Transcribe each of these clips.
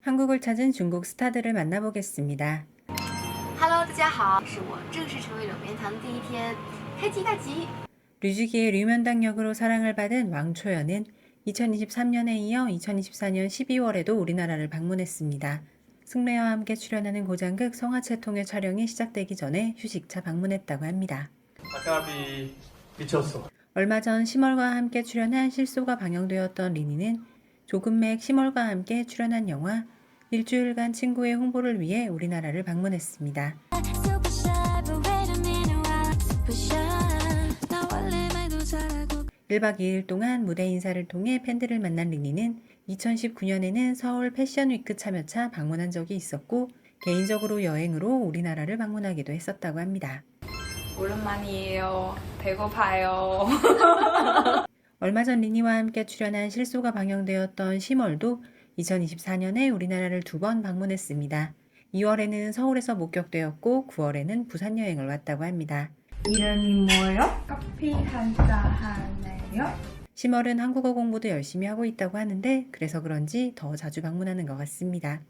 한국을 찾은 중국 스타들을 만나보겠습니다. Hello， 大家好，是我正式成为柳绵堂第一天，开机大吉。 류지기의 류면당 역으로 사랑을 받은 왕초연은 2023년에 이어 2024년 12월에도 우리나라를 방문했습니다. 승래와 함께 출연하는 고장극 성화채통의 촬영이 시작되기 전에 휴식차 방문했다고 합니다. 아까비 미쳤어. 얼마 전 심얼과 함께 출연한 실소가 방영되었던 리니는 조금맥 심얼과 함께 출연한 영화 일주일간 친구의 홍보를 위해 우리나라를 방문했습니다. 1박 2일 동안 무대 인사를 통해 팬들을 만난 리니는 2019년에는 서울 패션위크 참여차 방문한 적이 있었고 개인적으로 여행으로 우리나라를 방문하기도 했었다고 합니다. 오랜만이에요. 배고파요. 얼마 전 리니와 함께 출연한 실소가 방영되었던 심얼도 2024년에 우리나라를 2번 방문했습니다. 2월에는 서울에서 목격되었고 9월에는 부산 여행을 왔다고 합니다. 이름이 뭐요? 커피 한잔 할래요? 심얼은 한국어 공부도 열심히 하고 있다고 하는데 그래서 그런지 더 자주 방문하는 것 같습니다.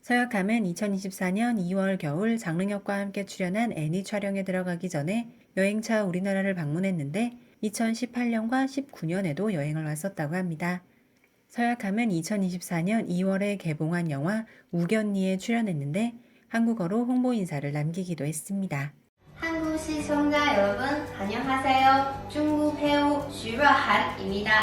서약함은 2024년 2월 겨울 장릉역과 함께 출연한 애니 촬영에 들어가기 전에 여행차 우리나라를 방문했는데 2018년과 19년에도 여행을 왔었다고 합니다. 서약함은 2024년 2월에 개봉한 영화 우견니에 출연했는데 한국어로 홍보 인사를 남기기도 했습니다. 한국 시청자 여러분, 안녕하세요. 중국 배우 슈러한입니다.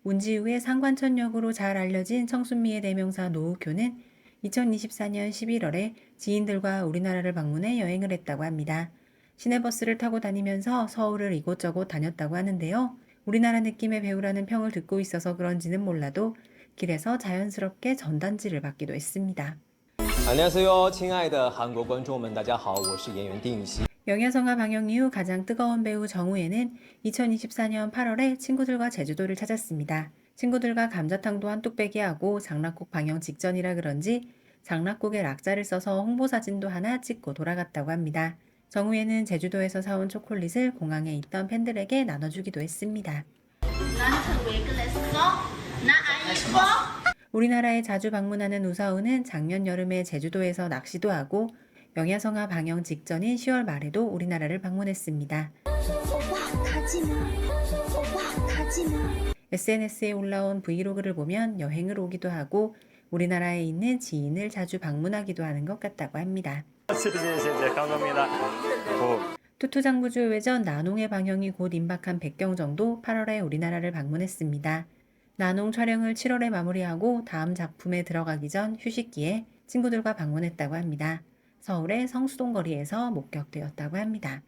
운지우의 상관천역으로 잘 알려진 청순미의 대명사 노우교는 2024년 11월에 지인들과 우리나라를 방문해 여행을 했다고 합니다. 시내버스를 타고 다니면서 서울을 이곳저곳 다녔다고 하는데요. 우리나라 느낌의 배우라는 평을 듣고 있어서 그런지는 몰라도 길에서 자연스럽게 전단지를 받기도 했습니다. 안녕하세요, 亲爱的韩国观众们，大家好，我是演员丁禹兮。 영야성화 방영 이후 가장 뜨거운 배우 정우예는 2024년 8월에 친구들과 제주도를 찾았습니다. 친구들과 감자탕도 한 뚝배기 하고 장락국 방영 직전이라 그런지 장락국에 락자를 써서 홍보사진도 하나 찍고 돌아갔다고 합니다. 정우예는 제주도에서 사온 초콜릿을 공항에 있던 팬들에게 나눠주기도 했습니다. 우리나라에 자주 방문하는 우서우는 작년 여름에 제주도에서 낚시도 하고 영야성화 방영 직전인 10월 말에도 우리나라를 방문했습니다. SNS에 올라온 브이로그를 보면 여행을 오기도 하고 우리나라에 있는 지인을 자주 방문하기도 하는 것 같다고 합니다. 감사합니다. 투투장구주 외전 나농의 방영이 곧 임박한 백경정도 8월에 우리나라를 방문했습니다. 나농 촬영을 7월에 마무리하고 다음 작품에 들어가기 전 휴식기에 친구들과 방문했다고 합니다. 서울의 성수동 거리에서 목격되었다고 합니다.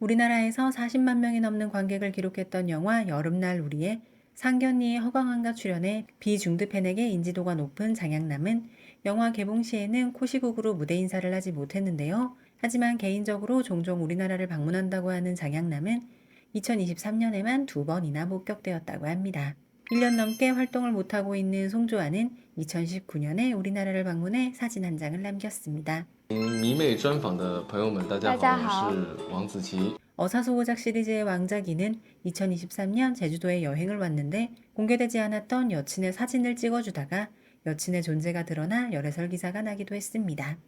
우리나라에서 40만 명이 넘는 관객을 기록했던 영화 여름날 우리에 상견니의 허광한과 출연해 비중드 팬에게 인지도가 높은 장양남은 영화 개봉 시에는 코시국으로 무대 인사를 하지 못했는데요. 하지만 개인적으로 종종 우리나라를 방문한다고 하는 장양남은 2023년에만 2번이나 목격되었다고 합니다. 1년 넘게 활동을 못하고 있는 송조아는 2019년에 우리나라를 방문해 사진 한 장을 남겼습니다. 迷妹专访的朋友们，大家好，我是王子琪。 어사소고작 시리즈의 왕자기는 2023년 제주도에 여행을 왔는데 공개되지 않았던 여친의 사진을 찍어주다가 여친의 존재가 드러나 열애설 기사가 나기도 했습니다.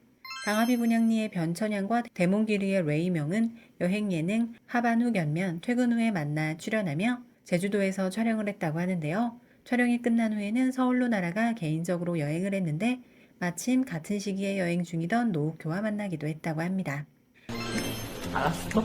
강하비 분양리의 변천양과 대몽기리의 레이명은 여행 예능 하반 후 견면 퇴근 후에 만나 출연하며 제주도에서 촬영을 했다고 하는데요. 촬영이 끝난 후에는 서울로 날아가 개인적으로 여행을 했는데 마침 같은 시기에 여행 중이던 노우교와 만나기도 했다고 합니다. 알았어?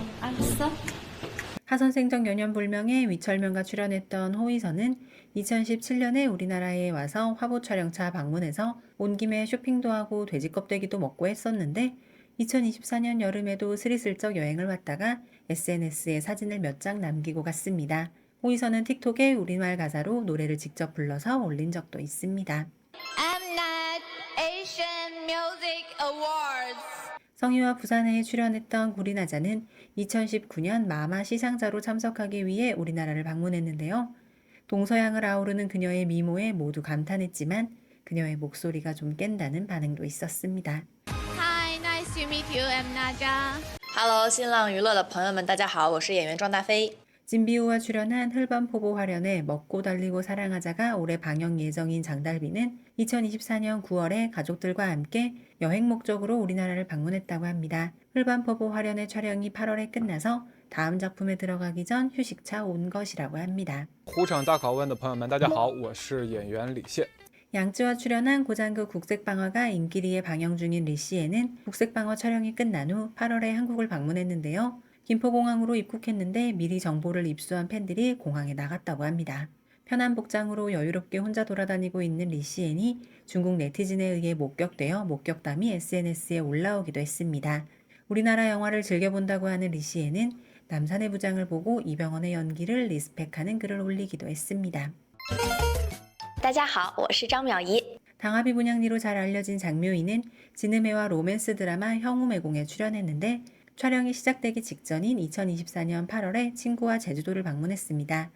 하선생적 연연불명의 위철면과 출연했던 호이선은 2017년에 우리나라에 와서 화보 촬영차 방문해서 온 김에 쇼핑도 하고 돼지 껍데기도 먹고 했었는데 2024년 여름에도 스리슬쩍 여행을 왔다가 SNS에 사진을 몇 장 남기고 갔습니다. 호이선은 틱톡에 우리말 가사로 노래를 직접 불러서 올린 적도 있습니다. Asian Music Awards. 성희와 부산회에 출연했던 구리나자는 2019년 마마 시상자로 참석하기 위해 우리나라를 방문했는데요. 동서양을 아우르는 그녀의 미모에 모두 감탄했지만 그녀의 목소리가 좀 깬다는 반응도 있었습니다. Hi, nice to meet you. I'm Naja. Hello，新浪娱乐的朋友们，大家好，我是演员庄大飞。 진비호와 출연한 흘밤포보 화련의 먹고 달리고 사랑하자가 올해 방영 예정인 장달비는 2024년 9월에 가족들과 함께 여행 목적으로 우리나라를 방문했다고 합니다. 흘밤포보 화련의 촬영이 8월에 끝나서 다음 작품에 들어가기 전 휴식차 온 것이라고 합니다. 虎场大拷问的朋友们，大家好，我是演员李现。 양쯔와 출연한 고장극 국색방화가 인기리에 방영 중인 리씨에는 국색방화 촬영이 끝난 후 8월에 한국을 방문했는데요. 김포공항으로 입국했는데 미리 정보를 입수한 팬들이 공항에 나갔다고 합니다. 편한 복장으로 여유롭게 혼자 돌아다니고 있는 리씨엔이 중국 네티즌에 의해 목격되어 목격담이 SNS에 올라오기도 했습니다. 우리나라 영화를 즐겨본다고 하는 리씨엔은 남산의 부장을 보고 이병헌의 연기를 리스펙하는 글을 올리기도 했습니다. 大家好，我是张淼仪。 당하비 분양리로 잘 알려진 장묘희는 진음해와 로맨스 드라마 형우매공에 출연했는데 촬영이 시작되기 직전인 2024년 8월에 친구와 제주도를 방문했습니다.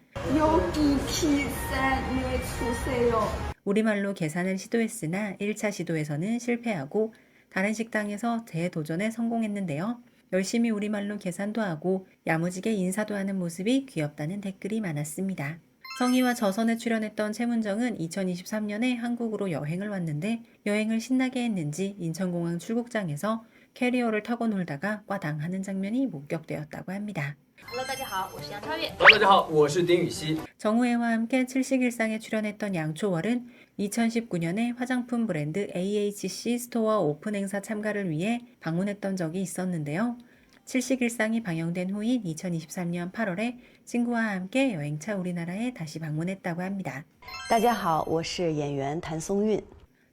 우리말로 계산을 시도했으나 1차 시도에서는 실패하고 다른 식당에서 재도전에 성공했는데요. 열심히 우리말로 계산도 하고 야무지게 인사도 하는 모습이 귀엽다는 댓글이 많았습니다. 성희와 저선에 출연했던 최문정은 2023년에 한국으로 여행을 왔는데 여행을 신나게 했는지 인천공항 출국장에서 캐리어를 타고 놀다가 꽈당 하는 장면이 목격되었다고 합니다. Hello， 大家好，我是杨超越。 大家好，我是丁禹兮。 정우회와 함께 칠식일상에 출연했던 양초월은 2019년에 화장품 브랜드 AHC 스토어 오픈 행사 참가를 위해 방문했던 적이 있었는데요. 칠식일상이 방영된 후인 2023년 8월에 친구와 함께 여행차 우리나라에 다시 방문했다고 합니다. 大家好，我是演员谭松韵。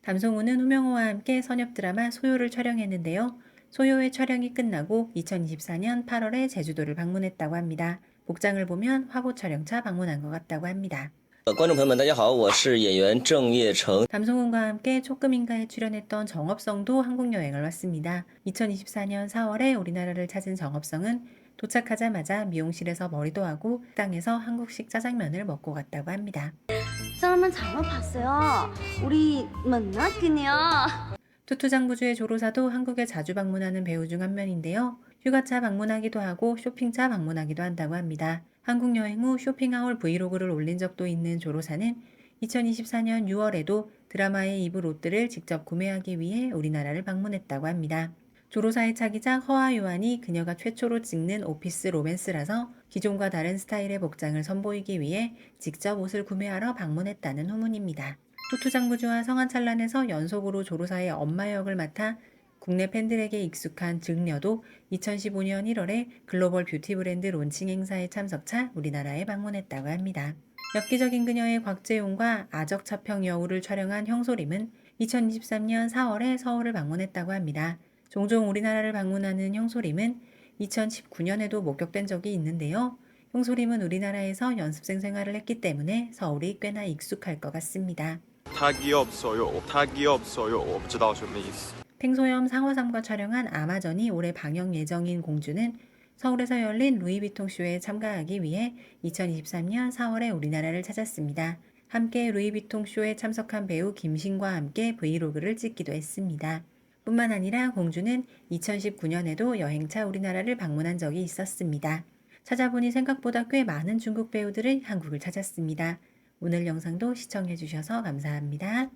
담송우는 후명호와 함께 선협 드라마 소요를 촬영했는데요. 소요의 촬영이 끝나고 2024년 8월에 제주도를 방문했다고 합니다. 복장을 보면 화보 촬영차 방문한 것 같다고 합니다. 观众朋友们，大家好，我是演员郑业成。 담송훈과 함께 초금인가에 출연했던 정업성도 한국 여행을 왔습니다. 2024년 4월에 우리나라를 찾은 정업성은 도착하자마자 미용실에서 머리도 하고 식당에서 한국식 짜장면을 먹고 갔다고 합니다. 짜장면 잘못 봤어요. 우리 만났긴요. 투투장부주의 조로사도 한국에 자주 방문하는 배우 중 한 명인데요. 휴가차 방문하기도 하고 쇼핑차 방문하기도 한다고 합니다. 한국 여행 후 쇼핑하울 브이로그를 올린 적도 있는 조로사는 2024년 6월에도 드라마에 입을 옷들을 직접 구매하기 위해 우리나라를 방문했다고 합니다. 조로사의 차기작 허아요한이 그녀가 최초로 찍는 오피스 로맨스라서 기존과 다른 스타일의 복장을 선보이기 위해 직접 옷을 구매하러 방문했다는 후문입니다. 투투장부주와 성한찬란에서 연속으로 조로사의 엄마 역을 맡아 국내 팬들에게 익숙한 증녀도 2015년 1월에 글로벌 뷰티 브랜드 론칭 행사에 참석차 우리나라에 방문했다고 합니다. 엽기적인 그녀의 곽재용과 아적차평 여우를 촬영한 형소림은 2023년 4월에 서울을 방문했다고 합니다. 종종 우리나라를 방문하는 형소림은 2019년에도 목격된 적이 있는데요. 형소림은 우리나라에서 연습생 생활을 했기 때문에 서울이 꽤나 익숙할 것 같습니다. 他귀엽어요，他귀엽어요，我不知道什么意思。 팽소염 상호삼과 촬영한 아마존이 올해 방영 예정인 공주는 서울에서 열린 루이비통 쇼에 참가하기 위해 2023년 4월에 우리나라를 찾았습니다. 함께 루이비통 쇼에 참석한 배우 김신과 함께 브이로그를 찍기도 했습니다. 뿐만 아니라 공주는 2019년에도 여행차 우리나라를 방문한 적이 있었습니다. 찾아보니 생각보다 꽤 많은 중국 배우들이 한국을 찾았습니다. 오늘 영상도 시청해주셔서 감사합니다.